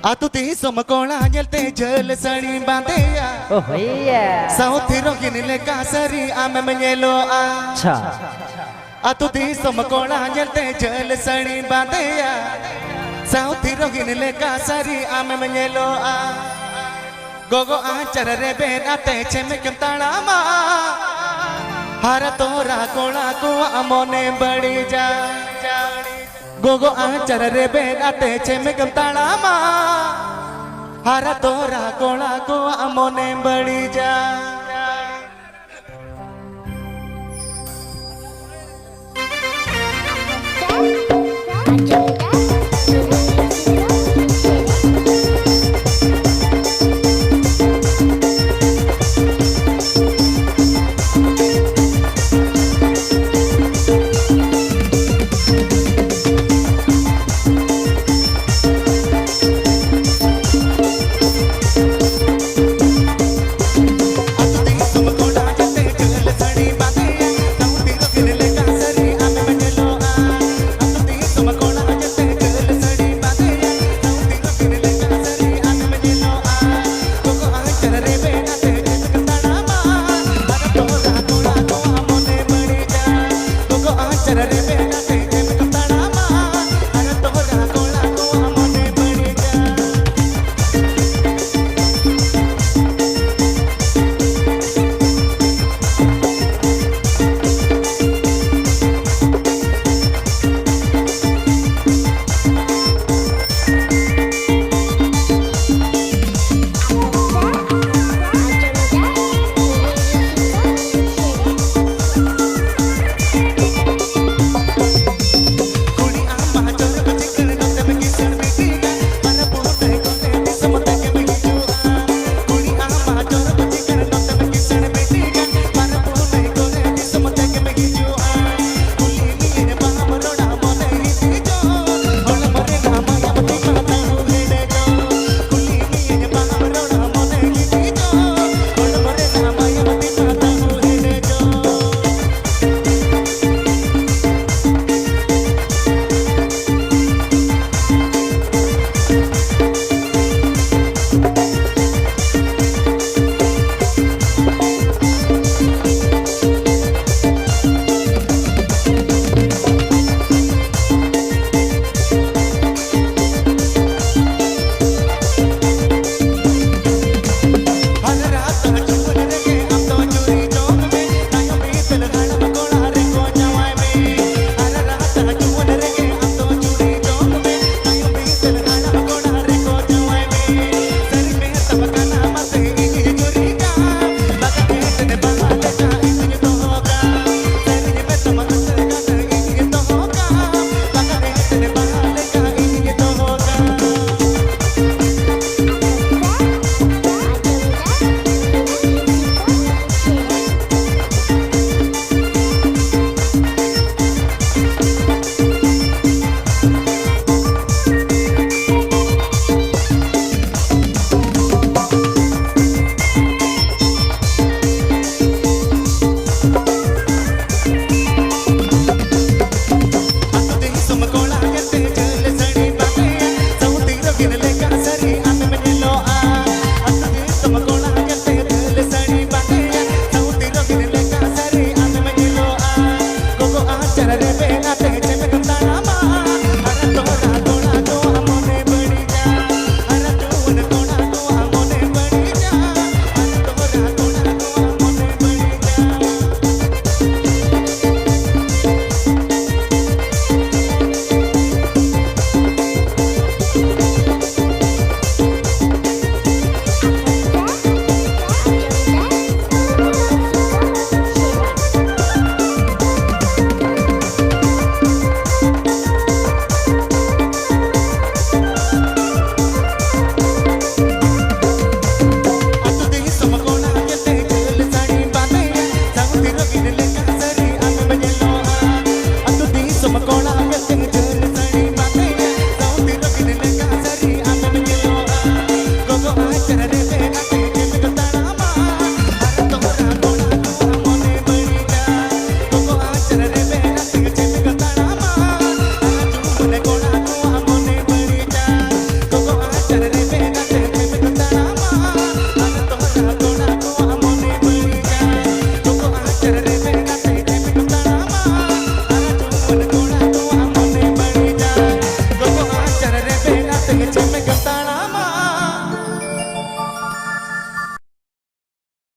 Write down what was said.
Atu ti somkola nyelte jel sani bandeya. Oh iya. Sauthiro ginile kasari ame menyelo a. Cha. Atu ti somkola nyelte jel sani bandeya. Sauthiro ginile kasari ame menyelo a. Gogo acar reben ate cheme kemtala ma. Hara tora kola ko amone badi ja. Gogo acar reben ate cheme kemtala ma. Hara tora kola ko amone badi ja. Aceh